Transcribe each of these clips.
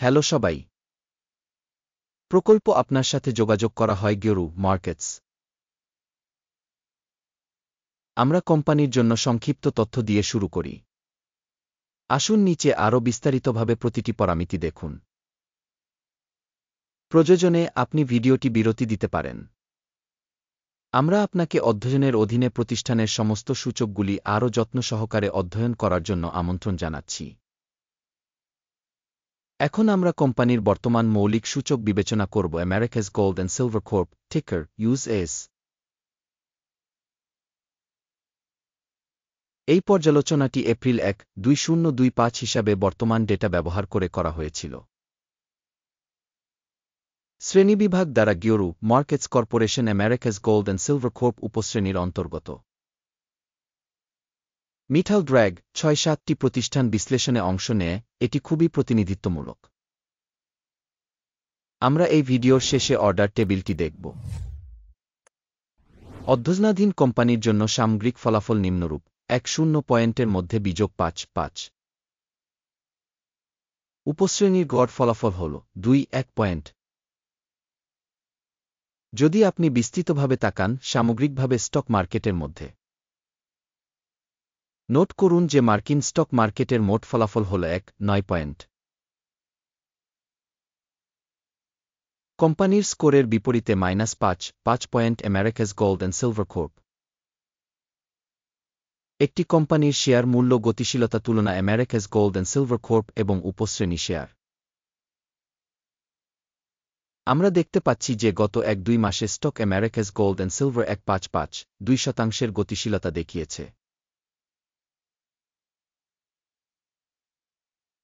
Hello সবাই। প্রকল্প আপনার সাথে যোগাযোগ করা হয় গিওরু মার্কেটস। আমরা কোম্পানির জন্য সংক্ষিপ্ত তথ্য দিয়ে শুরু করি। আসুন নিচে আরও বিস্তারিতভাবে প্রতিটি পরামিতি দেখুন। প্রয়োজনে আপনি ভিডিওটি বিরতি দিতে পারেন। আমরা আপনাকে অধ্যয়নের অধীনে প্রতিষ্ঠানের সমস্ত সূচকগুলি আরও যত্ন সহকারে অধ্যয়ন করার জন্য আমন্ত্রণ জানাচ্ছি। এখন আমরা কোম্পানির বর্তমান মৌলিক সূচক বিবেচনা করব। Americas gold and silver corp, ticker US. এই পর্যালোচনাটি এপ্রিল ১, ২০২৫ হিসাবে বর্তমান ডেটা ব্যবহার করে করা হয়েছিল। শ্রেণীবিভাগ দ্বারা গিওরু markets corporation Americas gold and silver corp উপশ্রেণীর অন্তর্গত। মিঠাল ড্র্যাগ ৬-৭টি প্রতিষ্ঠান বিশ্লেষণে অংশ নেয়। এটি খুবই প্রতিনিধিত্বমূলক। আমরা এই ভিডিওর শেষে অর্ডার টেবিলটি দেখব। অধ্যয়নাধীন কোম্পানির জন্য সামগ্রিক ফলাফল নিম্নরূপ: ১-০ পয়েন্টের মধ্যে বিযোগ ৫-৫। উপশ্রেণীর গড় ফলাফল হল ২-১ পয়েন্ট। যদি আপনি বিস্তৃতভাবে তাকান সামগ্রিকভাবে স্টক মার্কেটের মধ্যে, নোট করুন যে মার্কিন স্টক মার্কেটের মোট ফলাফল হল ১-৯ পয়েন্ট। কোম্পানির স্কোরের বিপরীতে -৫ point Americas gold and silver corp. একটি কোম্পানির শেয়ার মূল্য গতিশীলতা তুলনা Americas gold and silver corp এবং উপশ্রেণী শেয়ার। আমরা দেখতে পাচ্ছি যে গত ১-২ মাসে stock Americas gold and silver ১.৫৫-২% গতিশীলতা দেখিয়েছে।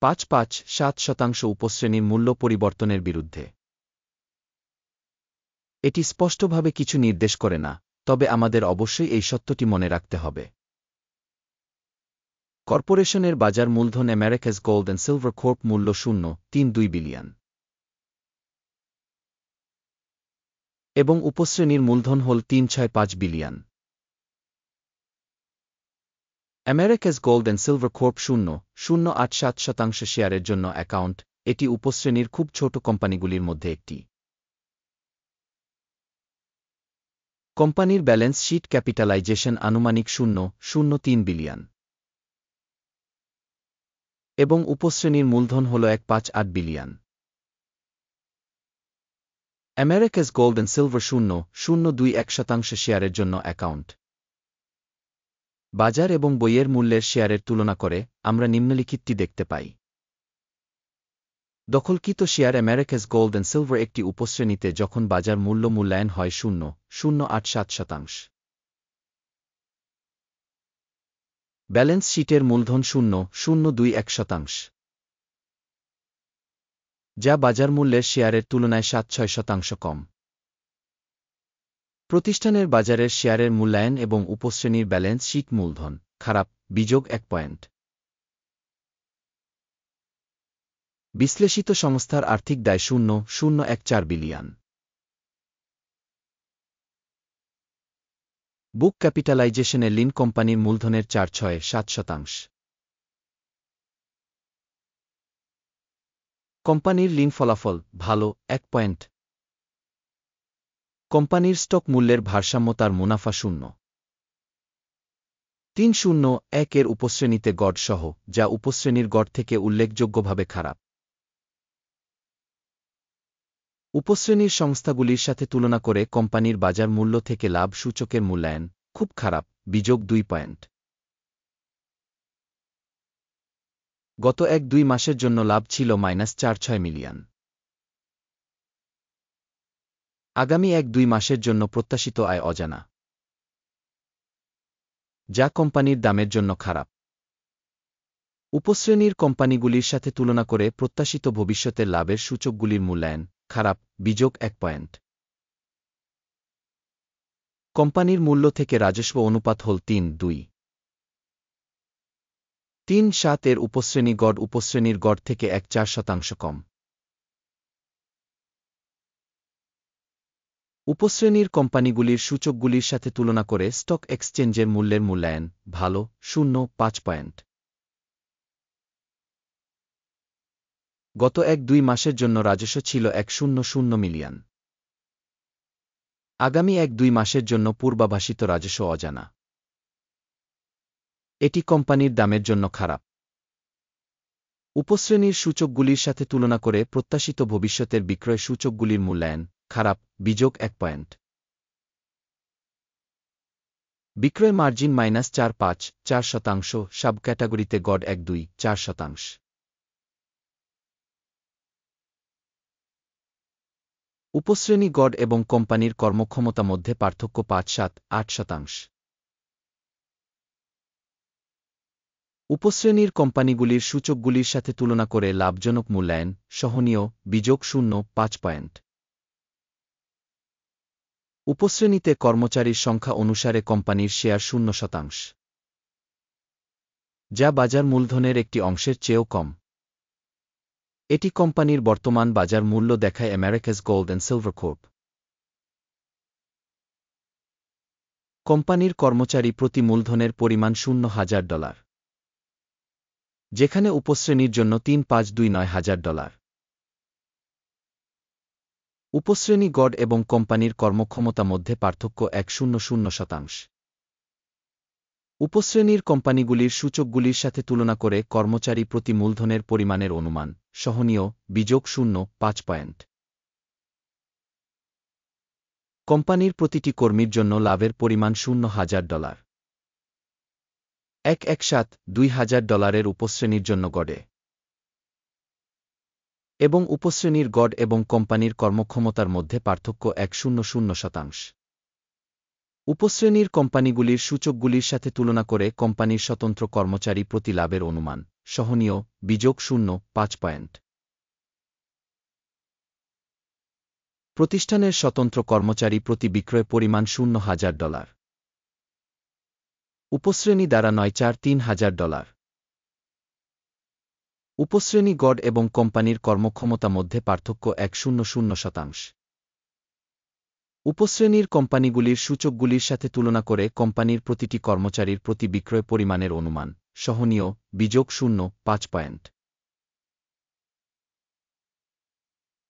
৫.৫-৭% উপশ্রেণীর মূল্য পরিবর্তনের বিরুদ্ধে। এটি স্পষ্টভাবে কিছু নির্দেশ করে না, তবে আমাদের অবশ্যই এই সত্যটি মনে রাখতে হবে। কর্পোরেশনের বাজার মূলধন Americas gold and silver corp মূল্য ০.৩২ বিলিয়ন এবং উপশ্রেণীর মূলধন হল ৩৬৫ billion. Americas gold and silver corp ০.০৮৭% শেয়ারের জন্য অ্যাকাউন্ট। এটি উপশ্রেণীর খুব ছোট কোম্পানিগুলির মধ্যে একটি। কোম্পানির ব্যালেন্স শীট ক্যাপিটালাইজেশন আনুমানিক ০.০৩ বিলিয়ন এবং উপশ্রেণীর মূলধন হল ১.৫৮ billion. Americas gold and silver ০.০২১% শেয়ারের জন্য অ্যাকাউন্ট। বাজার এবং বইয়ের মূল্যের শেয়ারের তুলনা করে আমরা নিম্নলিখিতটি দেখতে পাই। দখলকৃত share Americas gold and silver একটি উপশ্রেণীতে যখন বাজার মূল্য মূল্যায়ন হয় ০.০৮৭%। ব্যালেন্স শীটের মূলধন ০.০২১%, যা বাজার মূল্যের শেয়ারের তুলনায় ৭-৬% কম। প্রতিষ্ঠানের বাজারের শেয়ারের মূল্যায়ন এবং উপশ্রেণীর ব্যালেন্স শীট মূলধন খারাপ বিযোগ ১ পয়েন্ট। বিশ্লেষিত সংস্থার আর্থিক দায় ০.০১৪ বিলিয়ন। বুক ক্যাপিটালাইজেশনে লিন কোম্পানির মূলধনের ৪.৬-৭%। কোম্পানির লিন ফলাফল ভালো ১ পয়েন্ট। কোম্পানির স্টক মূল্যের ভারসাম্য তার মুনাফা ০.৩০১ এর উপশ্রেণীতে গড় সহ, যা উপশ্রেণীর গড় থেকে উল্লেখযোগ্যভাবে খারাপ। উপশ্রেণীর সংস্থাগুলির সাথে তুলনা করে কোম্পানির বাজার মূল্য থেকে লাভ সূচকের মূল্যায়ন খুব খারাপ বিযোগ ২ পয়েন্ট। গত ১-২ মাসের জন্য লাভ ছিল -৪৬ মিলিয়ন। আগামী ১-২ মাসের জন্য প্রত্যাশিত আয় অজানা, যা কোম্পানির দামের জন্য খারাপ। উপশ্রেণীর কোম্পানিগুলির সাথে তুলনা করে প্রত্যাশিত ভবিষ্যতের লাভের সূচকগুলির মূল্যায়ন খারাপ বিযোগ ১ পয়েন্ট। কোম্পানির মূল্য থেকে রাজস্ব অনুপাত হল ৩-২। ৩-৭ এর উপশ্রেণী গড় উপশ্রেণীর গড় থেকে ১.৪% কম। উপশ্রেণীর কোম্পানিগুলির সূচকগুলির সাথে তুলনা করে স্টক এক্সচেঞ্জের মূল্যের মূল্যায়ন ভালো ০.৫ পয়েন্ট। গত 1-2 মাসের জন্য রাজস্ব ছিল 100 মিলিয়ন। আগামী 1-2 মাসের জন্য পূর্বাভাসিত রাজস্ব অজানা। এটি কোম্পানির দামের জন্য খারাপ। উপশ্রেণীর সূচকগুলির সাথে তুলনা করে প্রত্যাশিত ভবিষ্যতের বিক্রয় সূচকগুলির মূল্যায়ন খারাপ, বিযোগ 1 পয়েন্ট। বিক্রয় মার্জিন -4.5-4%, সাব ক্যাটাগরিতে গড 1-2-4%। উপশ্রেণী গড এবং কোম্পানির কর্মক্ষমতা মধ্যে পার্থক্য 5-7-8%। উপশ্রেণীর কোম্পানিগুলির সূচকগুলির সাথে তুলনা করে লাভজনক মূল্যায়ন সহনীয়, বিযোগ 0.5 পয়েন্ট। উপশ্রেণীতে কর্মচারীর সংখ্যা অনুসারে কোম্পানির শেয়ার 0%, যা বাজার মূলধনের একটি অংশের চেয়েও কম। এটি কোম্পানির বর্তমান বাজার মূল্য দেখায় Americas gold and silver corp. কোম্পানির কর্মচারী প্রতি মূলধনের পরিমাণ $0,000, যেখানে উপশ্রেণীর জন্য $3,529,000। উপশ্রেণী গড এবং কোম্পানির কর্মক্ষমতা মধ্যে পার্থক্য 100%। উপশ্রেণীর কোম্পানিগুলির সূচকগুলির সাথে তুলনা করে কর্মচারী প্রতি মূলধনের পরিমাণের অনুমান সহনীয়, বিযোগ 0.5 পয়েন্ট। কোম্পানির প্রতিটি কর্মীর জন্য লাভের পরিমাণ $0,000, $1,17,200 উপশ্রেণীর জন্য গডে, এবং উপশ্রেণীর গড এবং কোম্পানির কর্মক্ষমতার মধ্যে পার্থক্য 100%। উপশ্রেণীর কোম্পানিগুলির সূচকগুলির সাথে তুলনা করে কোম্পানির স্বতন্ত্র কর্মচারী প্রতি লাভের অনুমান সহনীয়, বিযোগ 0.5 পয়েন্ট। প্রতিষ্ঠানের স্বতন্ত্র কর্মচারী প্রতি বিক্রয় পরিমাণ $0,000, উপশ্রেণী দ্বারা 9-3,000। উপশ্রেণী গড এবং কোম্পানির কর্মক্ষমতা মধ্যে পার্থক্য 100%। উপশ্রেণীর কোম্পানিগুলির সূচকগুলির সাথে তুলনা করে কোম্পানির প্রতিটি কর্মচারীর প্রতি বিক্রয় পরিমাণের অনুমান সহনীয়, বিযোগ 0.5 পয়েন্ট।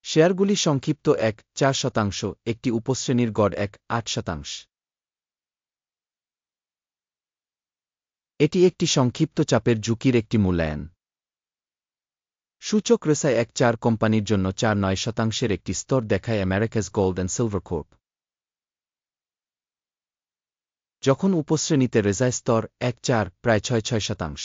শেয়ারগুলি সংক্ষিপ্ত 1.4%, একটি উপশ্রেণীর গড 1.8%। এটি একটি সংক্ষিপ্ত চাপের ঝুঁকির একটি মূল্যায়ন। সূচক রেসায় 1.4 কোম্পানির জন্য 4.9% একটি স্তর দেখায় Americas gold and silver corp, যখন উপশ্রেণীতে রেজায় স্তর 1.4 প্রায় 6.6%।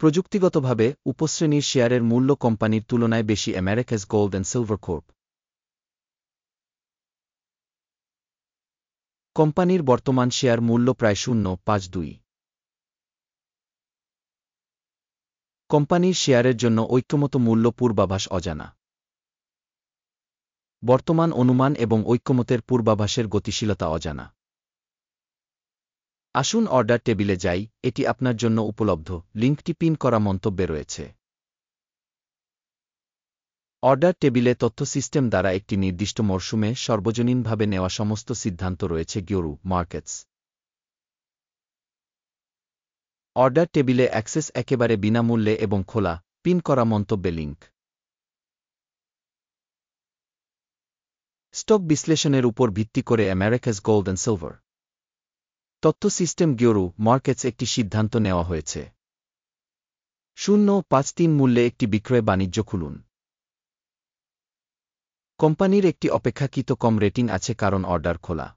প্রযুক্তিগতভাবে উপশ্রেণীর শেয়ারের মূল্য কোম্পানির তুলনায় বেশি Americas gold and silver corp. কোম্পানির বর্তমান শেয়ার মূল্য প্রায় 0.52। কোম্পানির শেয়ারের জন্য ঐক্যমত মূল্য পূর্বাভাস অজানা। বর্তমান অনুমান এবং ঐক্যমতের পূর্বাভাসের গতিশীলতা অজানা। আসুন অর্ডার টেবিলে যাই, এটি আপনার জন্য উপলব্ধ, লিঙ্কটি পিন করা মন্তব্যে রয়েছে। অর্ডার টেবিলে তথ্য সিস্টেম দ্বারা একটি নির্দিষ্ট মরশুমে সর্বজনীনভাবে নেওয়া সমস্ত সিদ্ধান্ত রয়েছে গিওরু মার্কেটস। অর্ডার টেবিলে অ্যাক্সেস একেবারে বিনামূল্যে এবং খোলা, পিন করা মন্তব্যে লিঙ্ক। স্টক বিশ্লেষণের উপর ভিত্তি করে আমেরিকাস গোল্ড অ্যান্ড সিলভার তথ্য সিস্টেম গিওরু মার্কেটস একটি সিদ্ধান্ত নেওয়া হয়েছে। 0.53 মূল্যে একটি বিক্রয় বাণিজ্য খুলুন। কোম্পানির একটি অপেক্ষাকৃত কম রেটিং আছে কারণ অর্ডার খোলা।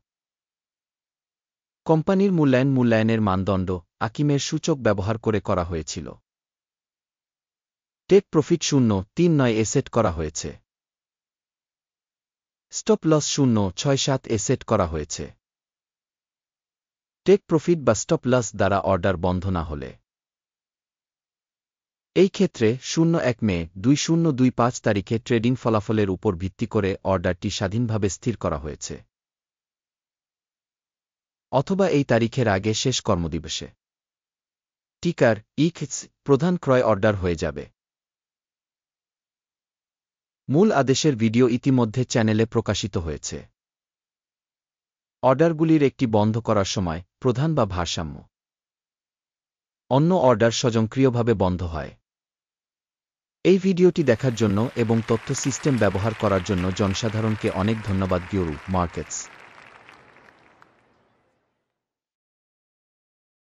কোম্পানির মূল্যায়নের মানদণ্ড আকিমের সূচক ব্যবহার করে করা হয়েছিল। টেক প্রফিট 0.39 সেট করা হয়েছে। স্টপ লস 0.67 সেট করা হয়েছে। টেক প্রফিট বা স্টপ লস দ্বারা অর্ডার বন্ধ না হলে। এই ক্ষেত্রে 01 মে 2025 তারিখে ট্রেডিং ফলাফলের উপর ভিত্তি করে অর্ডারটি স্বাধীনভাবে স্থির করা হয়েছে, অথবা এই তারিখের আগে শেষ কর্মদিবসে। টিকার ইক্স প্রধান ক্রয় অর্ডার হয়ে যাবে। মূল আদেশের ভিডিও ইতিমধ্যে চ্যানেলে প্রকাশিত হয়েছে। অর্ডারগুলির একটি বন্ধ করার সময় প্রধান বা ভারসাম্য। অন্য অর্ডার স্বয়ংক্রিয়ভাবে বন্ধ হয়। এই ভিডিওটি দেখার জন্য এবং তথ্য সিস্টেম ব্যবহার করার জন্য জনসাধারণকে অনেক ধন্যবাদ। গিওরু মার্কেটস।